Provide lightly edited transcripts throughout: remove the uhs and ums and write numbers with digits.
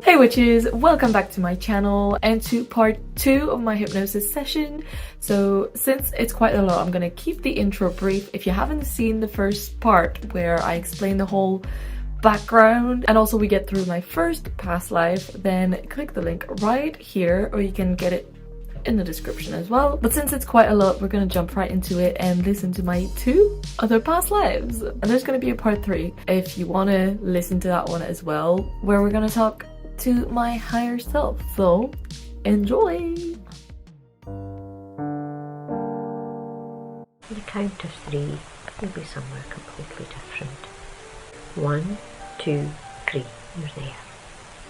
Hey witches, welcome back to my channel and to part 2 of my hypnosis session. So since it's quite a lot, I'm gonna keep the intro brief. If you haven't seen the first part where I explain the whole background and also we get through my first past life, then click the link right here, or you can get it in the description as well. But since it's quite a lot, we're gonna jump right into it and listen to my 2 other past lives. And there's gonna be a part 3 if you wanna listen to that one as well, where we're gonna talk to my higher self. So enjoy! The count of 3 will be somewhere completely different. 1, 2, 3. You're there.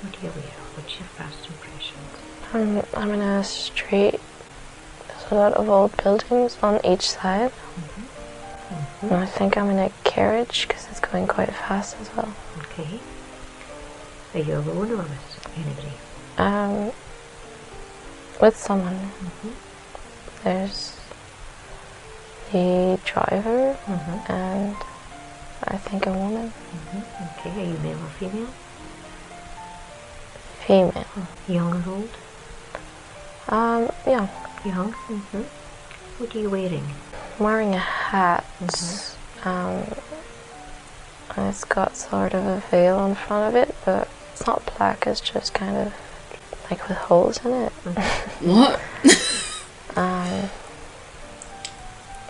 What are you aware of? What's your first impressions? I'm in a street. There's a lot of old buildings on each side. And I think I'm in a carriage because it's going quite fast as well. Okay. Are you alone or with anybody? With someone. There's the driver and I think a woman. Okay. Are you male or female? Female. Young or old? Young. Young. What are you wearing? I'm wearing a hat. And it's got sort of a veil in front of it, but it's not black, it's just kind of like with holes in it. What? I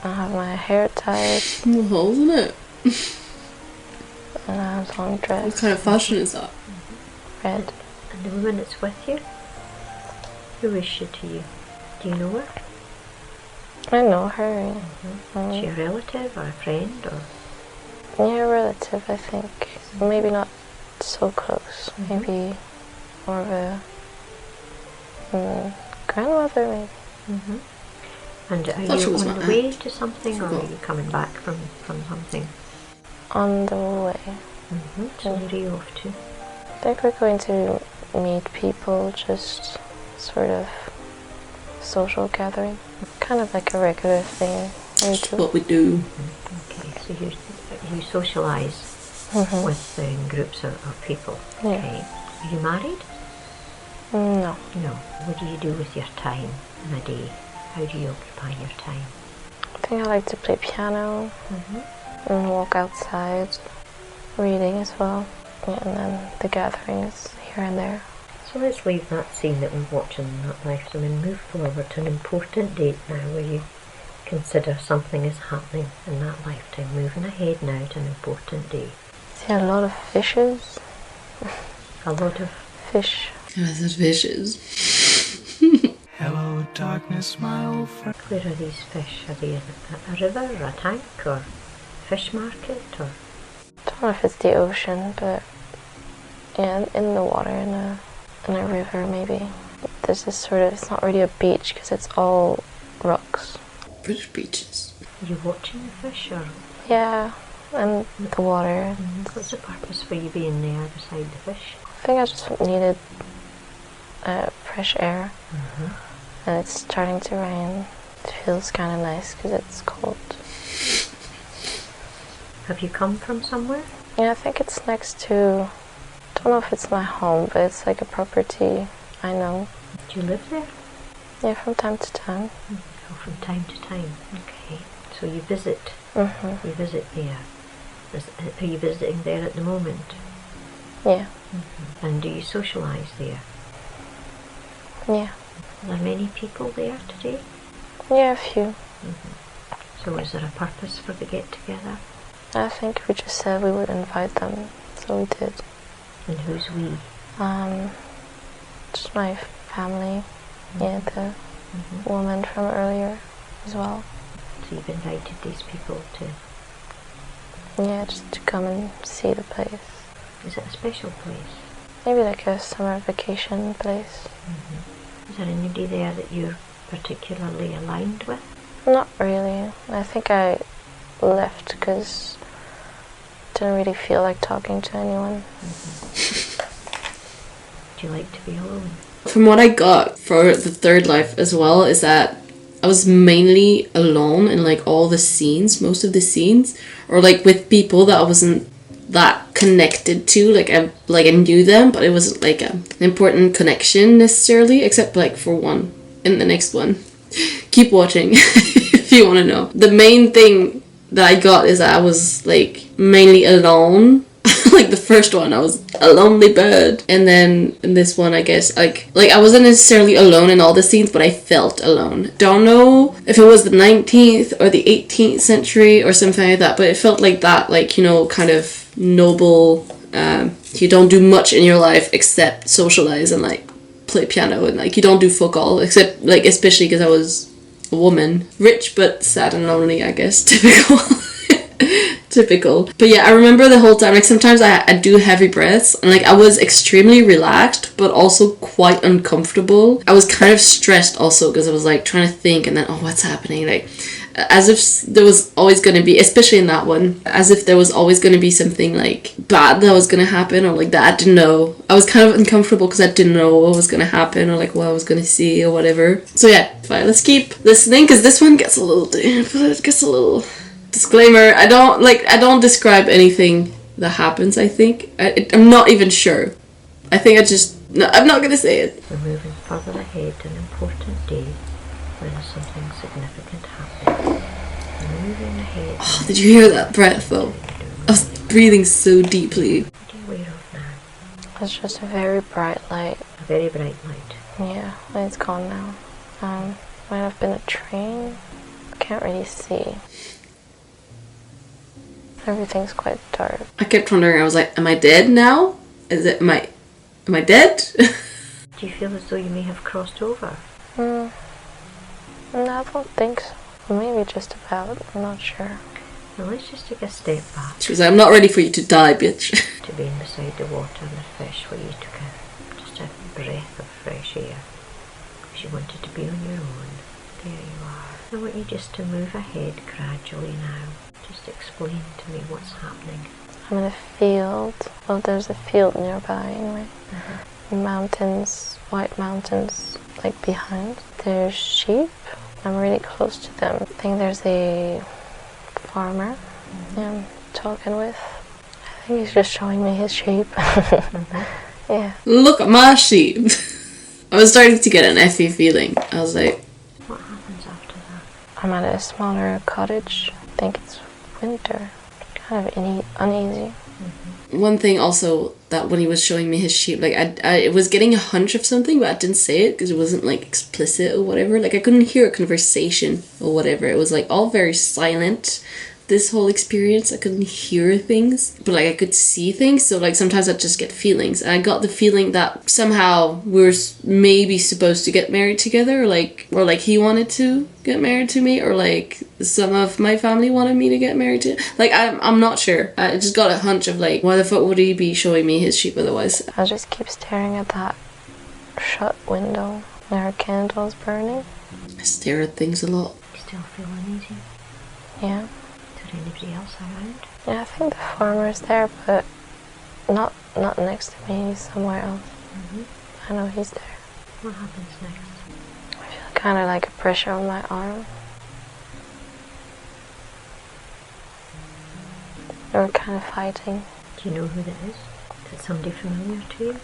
have my hair tied. No holes in it? And I have a long dress. What kind of fashion is that? Red. And the woman that's with you? Who is she to you? Do you know her? I know her. Is she a relative or a friend or? Yeah, a relative, I think. Maybe not so close. Maybe more of a grandmother, maybe. And are you on the way to something, or are you coming back from something? On the way. So where are you off to? I think we're going to meet people, just sort of social gathering. Kind of like a regular thing. What we do. Okay, so you socialise with groups of people. Yeah. Okay. Are you married? No. No. What do you do with your time in a day? How do you occupy your time? I think I like to play piano and walk outside, reading as well. Yeah, and then the gatherings here and there. So let's leave that scene that we're watching in that lifetime and move forward to an important date now where you consider something is happening in that lifetime. Moving ahead now to an important day. See a lot of fishes. A lot of Fish. I said fishes. Hello, darkness, my old friend. Where are these fish? Are they in a river or a tank or fish market or? I don't know if it's the ocean, but yeah, in the water, in a river maybe. There's this sort of, it's not really a beach because it's all rocks. British beaches. Are you watching the fish or? Yeah, and the water. What's the purpose for you being there beside the fish? I think I just needed fresh air. And it's starting to rain. It feels kind of nice because it's cold. Have you come from somewhere? Yeah, I think it's next to, I don't know if it's my home, but it's like a property I know. Do you live there? Yeah, from time to time. Oh, from time to time. Okay. So you visit. You visit there. Are you visiting there at the moment? Yeah. And do you socialise there? Yeah. Are there many people there today? Yeah, a few. So is there a purpose for the get-together? I think we just said we would invite them, so we did. And who's we? Just my family. Yeah, the woman from earlier as well. So you've invited these people to... Yeah, just to come and see the place. Is it a special place? Maybe like a summer vacation place. Is there anybody there that you're particularly aligned with? Not really. I think I left because I didn't really feel like talking to anyone. Do you like to be alone? From what I got for the third life as well is that I was mainly alone in like all the scenes, most of the scenes, or like with people that I wasn't that connected to. Like I knew them, but it wasn't like an important connection necessarily, except like for one in the next one. Keep watching if you want to know. The main thing that I got is that I was like mainly alone. Like the first one, I was a lonely bird, and then in this one, I guess like I wasn't necessarily alone in all the scenes, but I felt alone. Don't know if it was the 19th or the 18th century or something like that, but it felt like that, like, you know, kind of noble. You don't do much in your life except socialize and like play piano, and like you don't do fuck all except like, especially because I was a woman, rich but sad and lonely, I guess. Typical. But yeah, I remember the whole time, like sometimes I do heavy breaths, and like I was extremely relaxed but also quite uncomfortable. I was kind of stressed also because I was like trying to think, and then, oh, what's happening, like as if there was always going to be, especially in that one, as if there was always going to be something like bad that was going to happen, or like that I didn't know. I was kind of uncomfortable because I didn't know what was going to happen, or like what I was going to see or whatever. So yeah, fine, let's keep listening because this one gets a little disclaimer. I don't describe anything that happens. I think I'm not even sure. I think I'm not gonna say it. We're moving further ahead to an important day when something significant happens. We're moving ahead. Oh, did you hear that breath though? I was breathing so deeply. What are you aware of now? It's just a very bright light. A very bright light. Yeah, it's gone now. Might have been a train. Can't really see. Everything's quite dark. I kept wondering. I was like, am I dead now? Am I dead? Do you feel as though you may have crossed over? No, I don't think so. Maybe just about. I'm not sure. Now let's just take a step back. She was like, I'm not ready for you to die, bitch. To being beside the water and the fish where you took just a breath of fresh air. Because you wanted to be on your own. There you are. I want you just to move ahead gradually now. Just explain to me what's happening. I'm in a field. Well, there's a field nearby anyway. Mountains, white mountains, like behind. There's sheep. I'm really close to them. I think there's a farmer I'm talking with. I think he's just showing me his sheep. Yeah. Look at my sheep. I was starting to get an effy feeling. I was like, what happens after that? I'm at a smaller cottage. I think it's winter. Kind of uneasy. One thing also, that when he was showing me his sheep, like I was getting a hunch of something, but I didn't say it because it wasn't like explicit or whatever. Like I couldn't hear a conversation or whatever. It was like all very silent. This whole experience, I couldn't hear things, but like I could see things. So like sometimes I'd just get feelings, and I got the feeling that somehow we're maybe supposed to get married together, or like he wanted to get married to me, or like some of my family wanted me to get married to. Like I'm not sure. I just got a hunch of like, why the fuck would he be showing me his sheep otherwise? I just keep staring at that shut window. There are candles burning. I stare at things a lot. You still feel uneasy? Yeah. Is there anybody else around? Yeah, I think the farmer's there, but not next to me. He's somewhere else. I know he's there. What happens next? I feel kind of like a pressure on my arm. We're kind of fighting. Do you know who that is? Is it somebody familiar to you?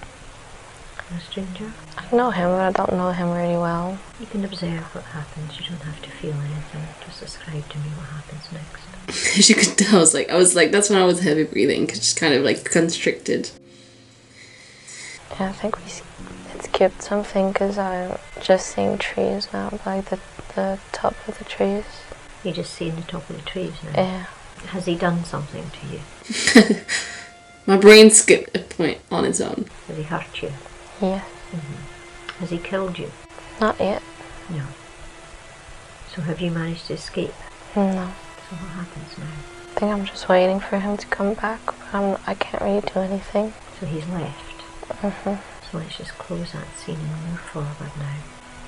A stranger? I know him, but I don't know him really well. You can observe what happens. You don't have to feel anything. Just describe to me what happens next. As you could tell, I was like, that's when I was heavy breathing, just kind of like constricted. Yeah, I think we skipped something because I'm just seeing trees now, like the top of the trees. You're just seeing the top of the trees now? Yeah. Has he done something to you? My brain skipped a point on its own. Has he hurt you? Yeah. Has he killed you? Not yet. No. So have you managed to escape? No. So what happens now? I think I'm just waiting for him to come back, but I can't really do anything. So he's left? So let's just close that scene and move forward now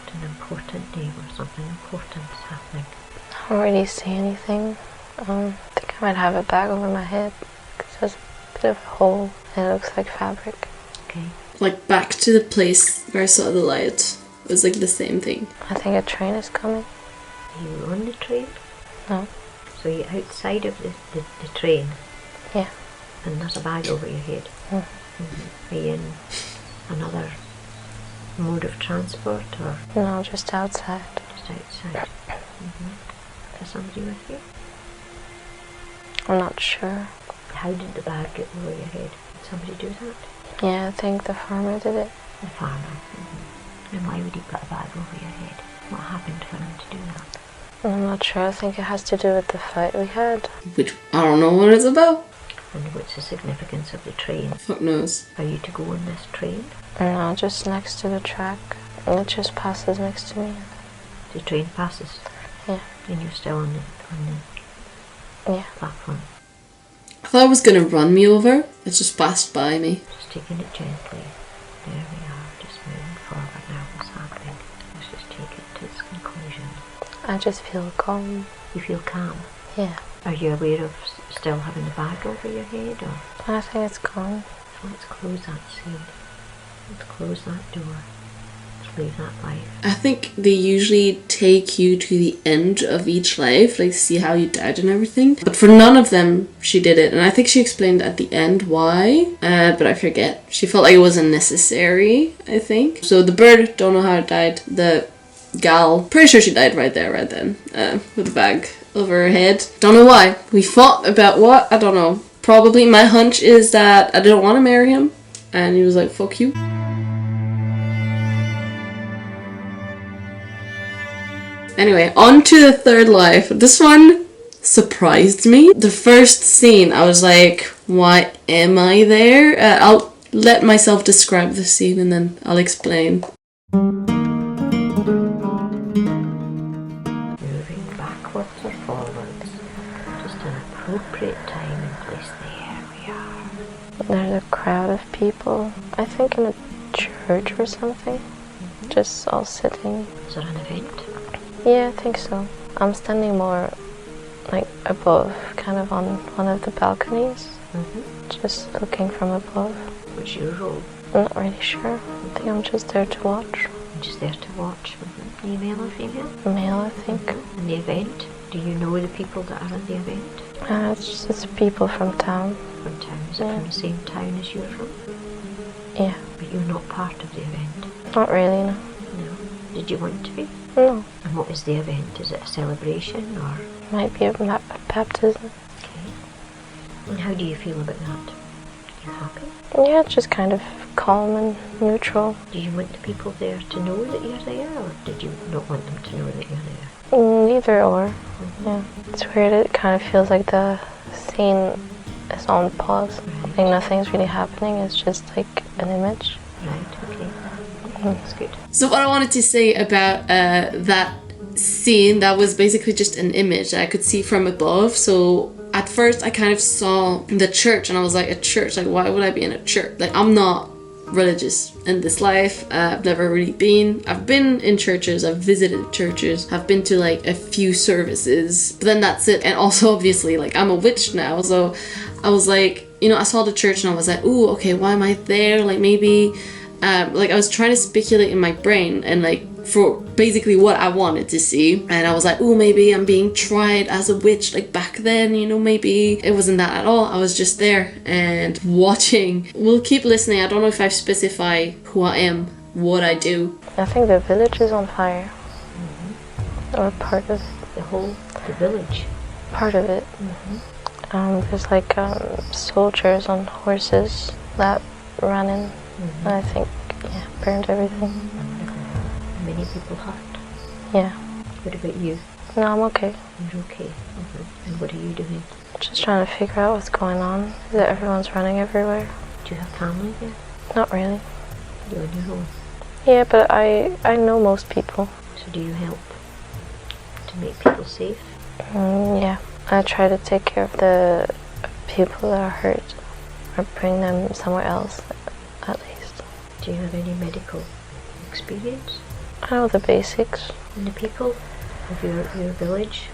to an important day where something important is happening. I don't really see anything. I think I might have a bag over my head because there's a bit of a hole and it looks like fabric. Okay. Like back to the place where I saw the light. It was like the same thing. I think a train is coming. Are you on the train? No. So you're outside of the train? Yeah. and there's a bag over your head. Are you in another mode of transport or No, just outside. just outside? Is somebody with you? I'm not sure. How did the bag get over your head? Did somebody do that? Yeah, I think the farmer did it. The farmer. And why would he put a bag over your head? What happened for him to do that? I'm not sure. I think it has to do with the fight we had. Which I don't know what it's about. And what's the significance of the train? Fuck knows. Are you to go on this train? No, just next to the track. It just passes next to me. The train passes? Yeah. And you're still on the Yeah. platform? I thought it was gonna run me over. It just passed by me. Just taking it gently. There we are, just moving forward now. What's happening? Let's just take it to its conclusion. I just feel calm. You feel calm? Yeah. Are you aware of still having the bag over your head? Or I think it's calm. so let's close that scene. Let's close that door. Let's leave that life. I think they usually take you to the end of each life, like see how you died and everything. But for none of them, she did it. And I think she explained at the end why, but I forget. She felt like it wasn't necessary, I think. So the bird, don't know how it died. The gal, pretty sure she died right there, right then, with a bag over her head. Don't know why. We fought about what? I don't know. Probably my hunch is that I didn't want to marry him. And he was like, fuck you. Anyway, on to the third life. This one surprised me. The first scene, I was like, why am I there? I'll let myself describe the scene and then I'll explain. Moving backwards or forwards. Just an appropriate time and place. There we are. There's a crowd of people. I think in a church or something. Just all sitting. Is there an event? Yeah, I think so. I'm standing more like above, kind of on one of the balconies. Just looking from above. What's your role? I'm not really sure. I think I'm just there to watch. I'm just there to watch. Are you male or female? Male, I think. And the event? Do you know the people that are in the event? It's people from town. From town? Is it from the same town as you're from? Yeah. But you're not part of the event? Not really, no. No. Did you want to be? No. And what is the event? Is it a celebration or? Might be a baptism. Okay. And how do you feel about that? You happy? Yeah, it's just kind of calm and neutral. Do you want the people there to know that you're there, or did you not want them to know that you're there? Neither or. Yeah. It's weird, it kind of feels like the scene is on pause. Like nothing's really happening, it's just like an image. Right, okay. That's good. So what I wanted to say about that scene, that was basically just an image that I could see from above. So at first I kind of saw the church and I was like, a church? Like, why would I be in a church? Like, I'm not religious in this life. I've never really been. I've been in churches, I've visited churches, I've been to like a few services, but then that's it. And also obviously like I'm a witch now, so I was like, you know, I saw the church and I was like, ooh, okay, why am I there? Like maybe like I was trying to speculate in my brain and like for basically what I wanted to see, and I was like, oh, maybe I'm being tried as a witch like back then, you know. Maybe it wasn't that at all. I was just there and watching. We'll keep listening. I don't know if I specify who I am, what I do. I think the village is on fire. Or part of The village. part of it. There's like soldiers on horses that ran in, and I think burned everything. Many people hurt. Yeah. What about you? No, I'm okay. You're okay. And what are you doing? Just trying to figure out what's going on. Is that everyone's running everywhere? Do you have family there? Not really. You're on your own. Yeah, but I know most people. So do you help to make people safe? Yeah. I try to take care of the people that are hurt or bring them somewhere else, at least. Do you have any medical experience? I know the basics. And the people of your village,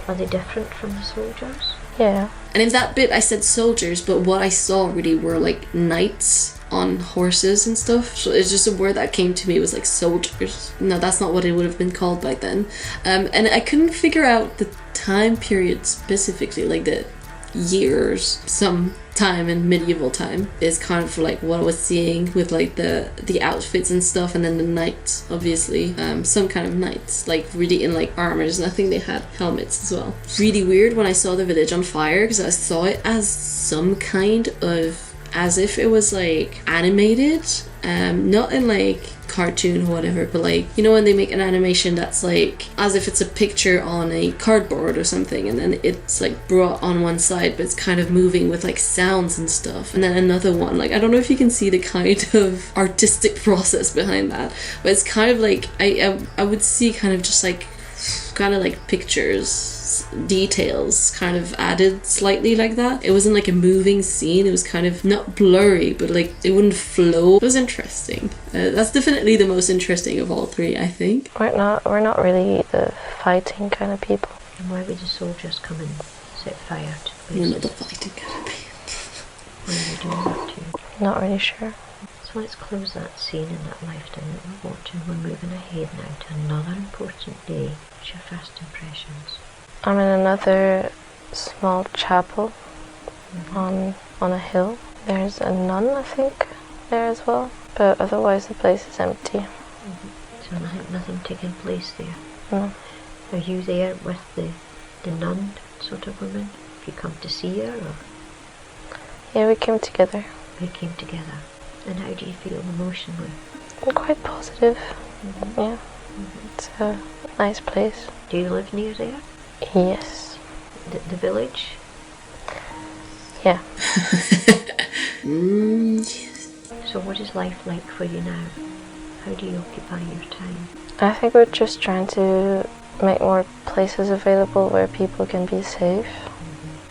are they different from the soldiers? Yeah. And in that bit I said soldiers, but what I saw really were like knights on horses and stuff. So it's just a word that came to me, was like soldiers. No, that's not what it would have been called back then. And I couldn't figure out the time period specifically, like the years, some time in medieval time, is kind of like what I was seeing with like the outfits and stuff, and then the knights, obviously, some kind of knights, like really in like armors, and I think they had helmets as well. Really weird when I saw the village on fire, because I saw it as some kind of, as if it was like animated, not in like cartoon or whatever, but like, you know when they make an animation that's like as if it's a picture on a cardboard or something, and then it's like brought on one side but it's kind of moving with like sounds and stuff, and then another one, like I don't know if you can see the kind of artistic process behind that, but it's kind of like I would see kind of just like kind of like pictures, details kind of added slightly like that. It wasn't like a moving scene, it was kind of not blurry, but like it wouldn't flow. It was interesting. That's definitely the most interesting of all three, I think. We're not really the fighting kind of people. And why would the soldiers come and set fire to the You're places? not the fighting kind of people. Why are they doing that too? Not really sure. So let's close that scene in that lifetime that we're watching. We're moving ahead now to another important day. What's your first impressions? I'm in another small chapel on a hill. There's a nun, I think, there as well, but otherwise the place is empty. So nothing taking place there. No. Are you there with the nun sort of woman? Have you come to see her, or Yeah, we came together. you came together? And how do you feel emotionally? I'm quite positive. Yeah. It's a nice place. Do you live near there? Yes. The village? Yeah. Yes. So what is life like for you now? How do you occupy your time? I think we're just trying to make more places available where people can be safe.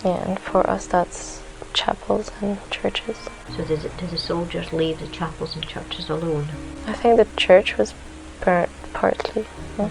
Yeah, and for us that's chapels and churches. So did the soldiers leave the chapels and churches alone? I think the church was burnt partly. Yeah.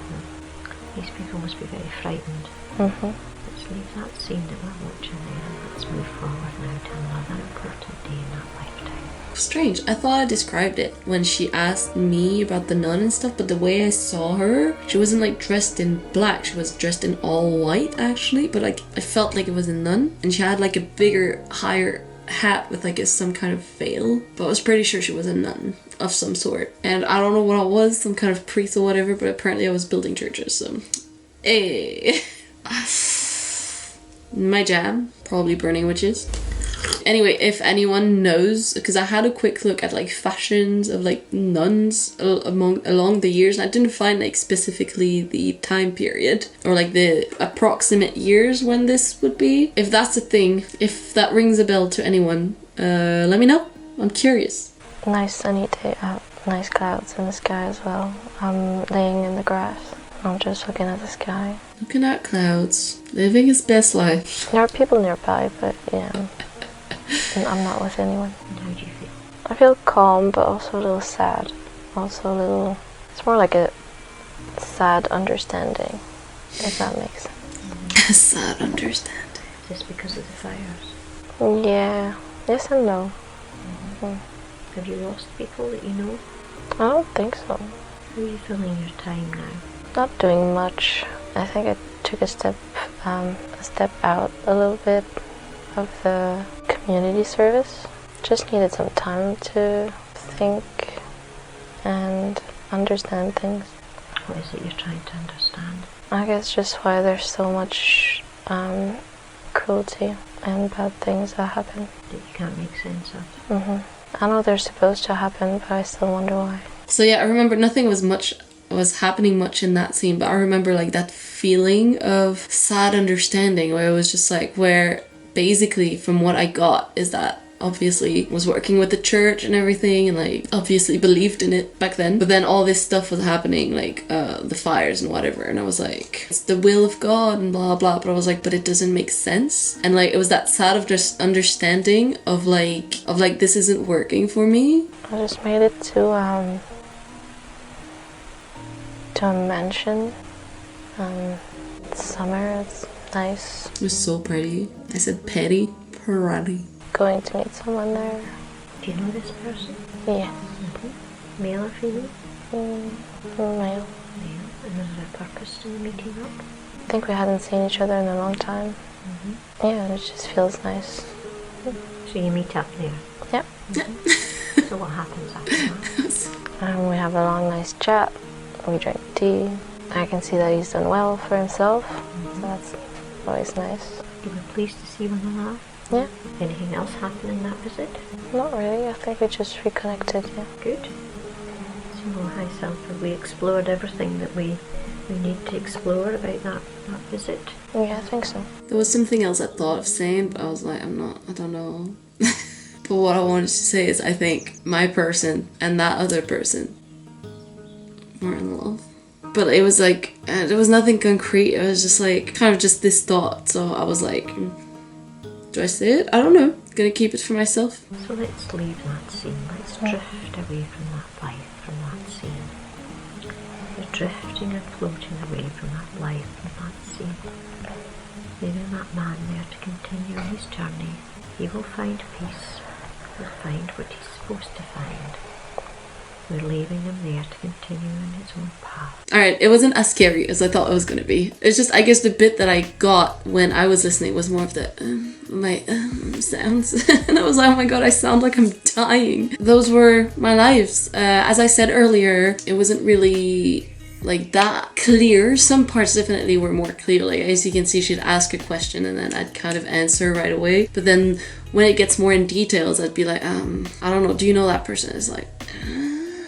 These people must be very frightened. Let's leave that scene that we're watching there, and let's move forward now to another important day in that lifetime. Strange. I thought I described it when she asked me about the nun and stuff, but the way I saw her, she wasn't like dressed in black, she was dressed in all white actually, but like I felt like it was a nun, and she had like a bigger, higher hat with like some kind of veil, but I was pretty sure she was a nun of some sort, and I don't know what I was, some kind of priest or whatever, but apparently I was building churches, so hey. My jam, probably burning witches. Anyway, if anyone knows, because I had a quick look at like fashions of like nuns along the years, and I didn't find like specifically the time period or like the approximate years when this would be. If that's a thing, if that rings a bell to anyone, let me know. I'm curious. Nice sunny day out, nice clouds in the sky as well. I'm laying in the grass. I'm just looking at the sky. Looking at clouds, living his best life. There are people nearby, but yeah, and I'm not with anyone. And how do you feel? I feel calm, but also a little sad. Also a little, it's more like a sad understanding, if that makes sense. A sad understanding. Just because of the fires? Yeah, yes and no. Have you lost people that you know? I don't think so. How are you filling your time now? Not doing much. I think I took a step out a little bit of the community service. Just needed some time to think and understand things. What is it you're trying to understand? I guess just why there's so much cruelty and bad things that happen. That you can't make sense of? I know they're supposed to happen, but I still wonder why. So yeah, I remember nothing was happening much in that scene, but I remember like that feeling of sad understanding where it was just like, where basically from what I got is that obviously was working with the church and everything, and like obviously believed in it back then, but then all this stuff was happening, like the fires and whatever, and I was like, it's the will of God and blah blah, but I was like, but it doesn't make sense. And like it was that sad of just understanding of like this isn't working for me. I just made it to a mansion. It's summer, it's nice. It was so pretty. I said pretty. Going to meet someone there. Do you know this person? Yeah. Male or female? Male. Male. And is there a purpose to the meeting up? I think we hadn't seen each other in a long time. Yeah, it just feels nice. So you meet up there. Yep. So what happens after that? We have a long, nice chat. We drink tea. I can see that he's done well for himself. So that's always nice. You were pleased to see one another? Yeah. Anything else happen in that visit? Not really. I think we just reconnected, yeah. Good. So how have we explored everything that we need to explore about that visit? Yeah, I think so. There was something else I thought of saying, but I was like, I don't know. But what I wanted to say is I think my person and that other person were in love. But it was like, there was nothing concrete. It was just like, kind of just this thought. So I was like, do I say it? I don't know. Gonna keep it for myself. So let's leave that scene. Let's drift away from that life, from that scene. We're drifting and floating away from that life, from that scene. Leaving that man there to continue on his journey. He will find peace. He'll find what he's supposed to find. We're leaving him there to continue on his own path. Alright, it wasn't as scary as I thought it was gonna be. It's just, I guess the bit that I got when I was listening was more of the sounds. And I was like, oh my god, I sound like I'm dying. Those were my lives. As I said earlier, it wasn't really like that clear. Some parts definitely were more clear. Like, as you can see, she'd ask a question and then I'd kind of answer right away. But then when it gets more in details, I'd be like, I don't know, do you know that person? It's like,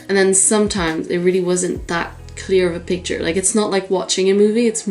and then sometimes it really wasn't that clear of a picture. Like, it's not like watching a movie, it's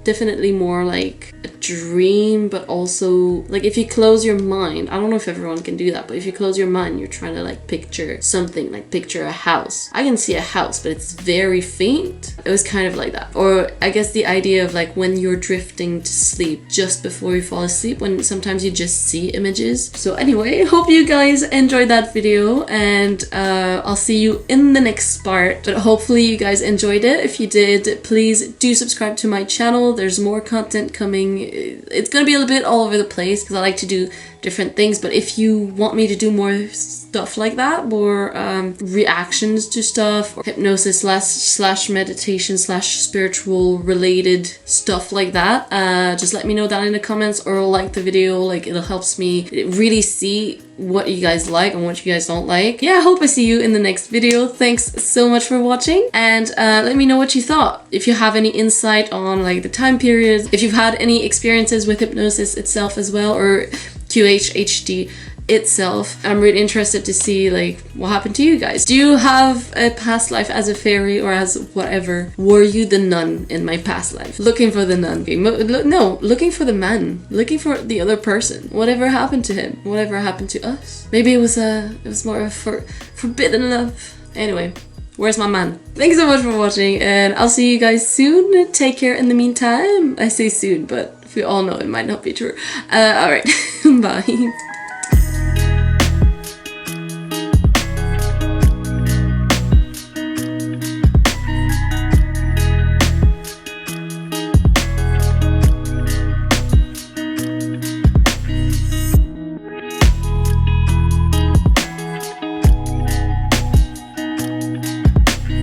definitely more like a dream, but also like if you close your mind, I don't know if everyone can do that, but if you close your mind, you're trying to like picture something, like picture a house. I can see a house, but it's very faint. It was kind of like that. Or I guess the idea of like when you're drifting to sleep, just before you fall asleep, when sometimes you just see images. So anyway, hope you guys enjoyed that video, and I'll see you in the next part, but hopefully you guys enjoyed it. If you did, please do subscribe to my channel. There's more content coming. It's gonna be a little bit all over the place because I like to do different things, but if you want me to do more stuff like that, more reactions to stuff, or hypnosis slash meditation slash spiritual related stuff like that, just let me know down in the comments or like the video. Like, it helps me really see what you guys like and what you guys don't like. Yeah, I hope I see you in the next video. Thanks so much for watching, and let me know what you thought. If you have any insight on like the time periods, if you've had any experiences with hypnosis itself as well, or QHHT itself. I'm really interested to see like what happened to you guys. Do you have a past life as a fairy or as whatever? Were you the nun in my past life? Looking for the nun. No, looking for the man. Looking for the other person. Whatever happened to him? Whatever happened to us? Maybe it was more of a forbidden love. Anyway, where's my man? Thanks so much for watching, and I'll see you guys soon. Take care in the meantime. I say soon, but we all know it might not be true. Alright, bye.